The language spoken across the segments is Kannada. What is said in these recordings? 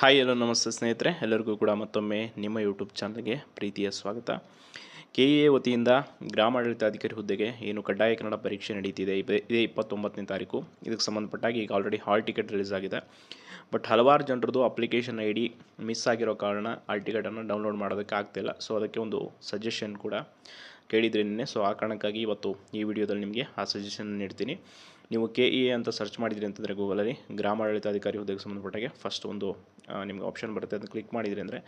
ಹಾಯ್ ಹಲೋ ನಮಸ್ತೆ ಸ್ನೇಹಿತರೆ, ಎಲ್ಲರಿಗೂ ಕೂಡ ಮತ್ತೊಮ್ಮೆ ನಿಮ್ಮ ಯೂಟ್ಯೂಬ್ ಚಾನಲ್ಗೆ ಪ್ರೀತಿಯ ಸ್ವಾಗತ. KEA ವತಿಯಿಂದ ಗ್ರಾಮಾಡಳಿತಾಧಿಕಾರಿ ಹುದ್ದೆಗೆ ಏನು ಕಡ್ಡಾಯ ಕನ್ನಡ ಪರೀಕ್ಷೆ ನಡೀತಿದೆ. ಇದೇ 29ನೇ ತಾರೀಕು. ಇದಕ್ಕೆ ಸಂಬಂಧಪಟ್ಟಾಗಿ ಈಗ ಆಲ್ರೆಡಿ ಹಾಲ್ ಟಿಕೆಟ್ ರಿಲೀಸ್ ಆಗಿದೆ. ಬಟ್ ಹಲವಾರು ಜನರದ್ದು ಅಪ್ಲಿಕೇಶನ್ ಐ ಡಿ ಮಿಸ್ ಆಗಿರೋ ಕಾರಣ ಹಾಲ್ ಟಿಕೆಟನ್ನು ಡೌನ್ಲೋಡ್ ಮಾಡೋದಕ್ಕೆ ಆಗ್ತಿಲ್ಲ. ಸೊ ಅದಕ್ಕೆ ಒಂದು ಸಜೆಷನ್ ಕೂಡ ಕೇಳಿದ್ರಿ ನಿನ್ನೆ. ಸೊ ಆ ಕಾರಣಕ್ಕಾಗಿ ಇವತ್ತು ಈ ವಿಡಿಯೋದಲ್ಲಿ ನಿಮಗೆ ಆ ಸಜೆಷನ್ ನೀಡ್ತೀನಿ. ನೀವು KEA ಅಂತ ಸರ್ಚ್ ಮಾಡಿದ್ರಿ ಅಂತಂದರೆ ಗೂಗಲಲ್ಲಿ ಗ್ರಾಮಾಡಳಿತಾಧಿಕಾರಿ ಹುದ್ದೆಗೆ ಸಂಬಂಧಪಟ್ಟಾಗೆ ಫಸ್ಟ್ ಒಂದು ನಿಮ್ಗೆ ಆಪ್ಷನ್ ಬರುತ್ತೆ. ಅದನ್ನು ಕ್ಲಿಕ್ ಮಾಡಿದ್ರಿ ಅಂದರೆ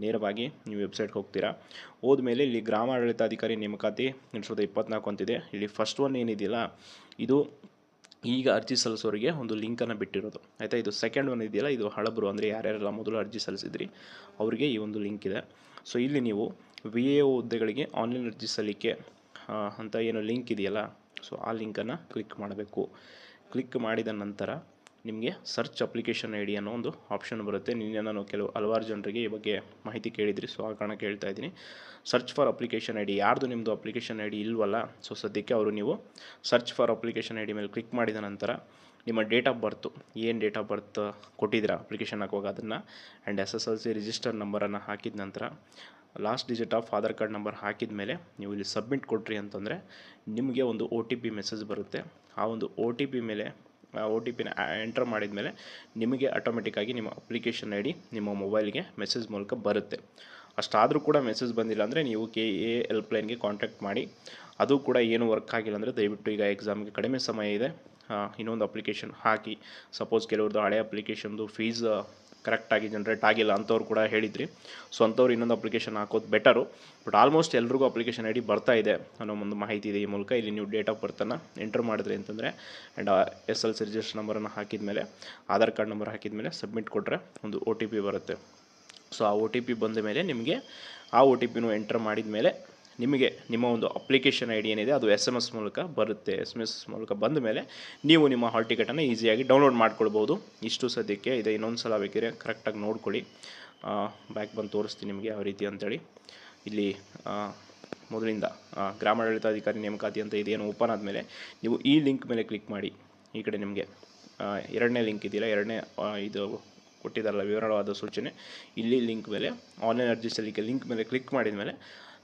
ನೇರವಾಗಿ ನೀವು ವೆಬ್ಸೈಟ್ಗೆ ಹೋಗ್ತೀರಾ. ಹೋದ್ಮೇಲೆ ಇಲ್ಲಿ ಗ್ರಾಮಾಡಳಿತಾಧಿಕಾರಿ ನೇಮಕಾತಿ 2024 ಅಂತಿದೆ. ಇಲ್ಲಿ ಫಸ್ಟ್ ಒನ್ ಏನಿದೆಯಲ್ಲ, ಇದು ಈಗ ಅರ್ಜಿ ಸಲ್ಲಿಸೋರಿಗೆ ಒಂದು ಲಿಂಕನ್ನು ಬಿಟ್ಟಿರೋದು ಆಯಿತಾ. ಇದು ಸೆಕೆಂಡ್ ಒನ್ ಇದೆಯಲ್ಲ, ಇದು ಹಳಬರು ಅಂದರೆ ಯಾರ್ಯಾರೆಲ್ಲ ಮೊದಲು ಅರ್ಜಿ ಸಲ್ಲಿಸಿದ್ರಿ ಅವರಿಗೆ ಈ ಒಂದು ಲಿಂಕ್ ಇದೆ. ಸೊ ಇಲ್ಲಿ ನೀವು VAO ಹುದ್ದೆಗಳಿಗೆ ಆನ್ಲೈನ್ ಅರ್ಜಿ ಸಲ್ಲಿಕೆ ಅಂತ ಏನು ಲಿಂಕ್ ಇದೆಯಲ್ಲ, ಸೊ ಆ ಲಿಂಕನ್ನು ಕ್ಲಿಕ್ ಮಾಡಬೇಕು. ಕ್ಲಿಕ್ ಮಾಡಿದ ನಂತರ ನಿಮಗೆ ಸರ್ಚ್ ಅಪ್ಲಿಕೇಶನ್ ಐ ಡಿ ಅನ್ನೋ ಒಂದು ಆಪ್ಷನ್ ಬರುತ್ತೆ. ನಿನ್ನೆ ನಾನು ಹಲವಾರು ಜನರಿಗೆ ಈ ಬಗ್ಗೆ ಮಾಹಿತಿ ಕೇಳಿದ್ರಿ. ಸೊ ಆ ಕಾರಣಕ್ಕೆ ಹೇಳ್ತಾ ಇದ್ದೀನಿ. Search for application I D, ಯಾರ್ದು ನಿಮ್ಮದು ಅಪ್ಲಿಕೇಶನ್ ಐ ಡಿ ಇಲ್ವಲ್ಲ, ಸೊ ಸದ್ಯಕ್ಕೆ ಅವರು ನೀವು search for application I D ಮೇಲೆ ಕ್ಲಿಕ್ ಮಾಡಿದ ನಂತರ ನಿಮ್ಮ ಡೇಟ್ ಆಫ್ ಬರ್ತು, ಏನು ಡೇಟ್ ಆಫ್ ಬರ್ತ್ ಕೊಟ್ಟಿದ್ದೀರಾ ಅಪ್ಲಿಕೇಶನ್ ಹಾಕುವಾಗ ಅದನ್ನು, ಆ್ಯಂಡ್ SSLC ರಿಜಿಸ್ಟರ್ ನಂಬರನ್ನು ಹಾಕಿದ ನಂತರ last digit of Aadhaar card number ಹಾಕಿದ ಮೇಲೆ ನೀವು ಇಲ್ಲಿ ಸಬ್ಮಿಟ್ ಕೊಟ್ರಿ ಅಂತಂದರೆ ನಿಮಗೆ ಒಂದು OTP ಮೆಸೇಜ್ ಬರುತ್ತೆ. ಆ ಒಂದು OTP ಮೇಲೆ OTPನ ಎಂಟರ್ ಮಾಡಿದ ಮೇಲೆ ನಿಮಗೆ ಆಟೋಮೆಟಿಕ್ಕಾಗಿ ನಿಮ್ಮ ಅಪ್ಲಿಕೇಶನ್ ಐ ಡಿ ನಿಮ್ಮ ಮೊಬೈಲ್ಗೆ ಮೆಸೇಜ್ ಮೂಲಕ ಬರುತ್ತೆ. ಅಷ್ಟಾದರೂ ಕೂಡ ಮೆಸೇಜ್ ಬಂದಿಲ್ಲ ಅಂದರೆ ನೀವು KEA ಹೆಲ್ಪ್ಲೈನ್ಗೆ ಕಾಂಟ್ಯಾಕ್ಟ್ ಮಾಡಿ. ಅದು ಕೂಡ ಏನು ವರ್ಕ್ ಆಗಿಲ್ಲ ಅಂದರೆ ದಯವಿಟ್ಟು, ಈಗ ಎಕ್ಸಾಮ್ಗೆ ಕಡಿಮೆ ಸಮಯ ಇದೆ, ಇನ್ನೊಂದು ಅಪ್ಲಿಕೇಶನ್ ಹಾಕಿ. ಸಪೋಸ್ ಕೆಲವ್ರದ್ದು ಹಳೆ ಅಪ್ಲಿಕೇಶನ್ದು ಫೀಸ್ ಕರೆಕ್ಟಾಗಿ ಜನ್ರೇಟ್ ಆಗಿಲ್ಲ ಅಂಥವ್ರು ಕೂಡ ಹೇಳಿದ್ರಿ. ಸೊ ಅಂಥವ್ರು ಇನ್ನೊಂದು ಅಪ್ಲಿಕೇಶನ್ ಹಾಕೋದು ಬೆಟರು. ಬಟ್ ಆಲ್ಮೋಸ್ಟ್ ಎಲ್ರಿಗೂ ಅಪ್ಲಿಕೇಶನ್ ಐ ಡಿ ಬರ್ತಾ ಇದೆ ಅನ್ನೋ ಒಂದು ಮಾಹಿತಿ ಇದೆ ಈ ಮೂಲಕ. ಇಲ್ಲಿ ನೀವು ಡೇಟ್ ಆಫ್ ಬರ್ತನ್ನು ಎಂಟರ್ ಮಾಡಿದ್ರಿ ಅಂತಂದರೆ ಆ್ಯಂಡ್ SSLC ರಿಜಿಸ್ಟರ್ ನಂಬರನ್ನು ಹಾಕಿದ ಮೇಲೆ, ಆಧಾರ್ ಕಾರ್ಡ್ ನಂಬರ್ ಹಾಕಿದ ಮೇಲೆ ಸಬ್ಮಿಟ್ ಕೊಟ್ಟರೆ ಒಂದು OTP ಬರುತ್ತೆ. ಸೊ ಆ OTP ಬಂದ ಮೇಲೆ ನಿಮಗೆ ಆ OTPನೂ ಎಂಟರ್ ಮಾಡಿದ ಮೇಲೆ ನಿಮಗೆ ನಿಮ್ಮ ಒಂದು ಅಪ್ಲಿಕೇಶನ್ ಐ ಡಿ ಏನಿದೆ ಅದು SMS ಮೂಲಕ ಬರುತ್ತೆ. SMS ಮೂಲಕ ಬಂದ ಮೇಲೆ ನೀವು ನಿಮ್ಮ ಹಾಲ್ ಟಿಕೆಟನ್ನು ಈಸಿಯಾಗಿ ಡೌನ್ಲೋಡ್ ಮಾಡ್ಕೊಳ್ಬೋದು. ಇಷ್ಟು ಸದ್ಯಕ್ಕೆ ಇದೆ. ಇನ್ನೊಂದು ಸಲ ಬೇಕಿದ್ರೆ ಕರೆಕ್ಟಾಗಿ ನೋಡ್ಕೊಳ್ಳಿ. ಬ್ಯಾಕ್ ಬಂದು ತೋರಿಸ್ತೀನಿ ನಿಮಗೆ ಯಾವ ರೀತಿ ಅಂತೇಳಿ. ಇಲ್ಲಿ ಮೊದಲಿಂದ ಗ್ರಾಮಾಡಳಿತಾಧಿಕಾರಿ ನೇಮಕಾತಿ ಅಂತ ಇದೇನು ಓಪನ್ ಆದಮೇಲೆ ನೀವು ಈ ಲಿಂಕ್ ಮೇಲೆ ಕ್ಲಿಕ್ ಮಾಡಿ. ಈ ಕಡೆ ನಿಮಗೆ ಎರಡನೇ ಲಿಂಕ್ ಇದೆಯಲ್ಲ, ಎರಡನೇ ಇದು ಕೊಟ್ಟಿದ್ದಾರಲ್ಲ ವಿವರವಾದ ಸೂಚನೆ, ಇಲ್ಲಿ ಲಿಂಕ್ ಮೇಲೆ ಆನ್ಲೈನ್ ಅರ್ಜಿ ಸಲ್ಲಿಕೆ ಲಿಂಕ್ ಮೇಲೆ ಕ್ಲಿಕ್ ಮಾಡಿದ ಮೇಲೆ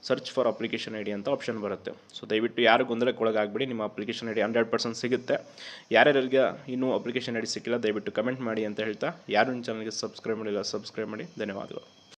search for application I D ಅಂತ ಆಪ್ಷನ್ ಬರುತ್ತೆ. ಸೊ ದಯವಿಟ್ಟು ಯಾರು ಗೊಂದಲಕ್ಕೆ ಒಳಗಾಗಬೇಡಿ. ನಿಮ್ಮ ಅಪ್ಲಿಕೇಶನ್ ಐ ಡಿ 100% ಸಿಗುತ್ತೆ. ಯಾರ್ಯಾರಿಗೆ ಇನ್ನೂ ಅಪ್ಲಿಕೇಶನ್ ಐ ಡಿ ಸಿಕ್ಕಿಲ್ಲ ದಯವಿಟ್ಟು ಕಮೆಂಟ್ ಮಾಡಿ ಅಂತ ಹೇಳ್ತಾ, ಯಾರು ನನ್ನ ಚಾನಲ್ಗೆ ಸಬ್ಸ್ಕ್ರೈಬ್ ಮಾಡಿಲ್ಲ ಸಬ್ಸ್ಕ್ರೈಬ್ ಮಾಡಿ. ಧನ್ಯವಾದಗಳು.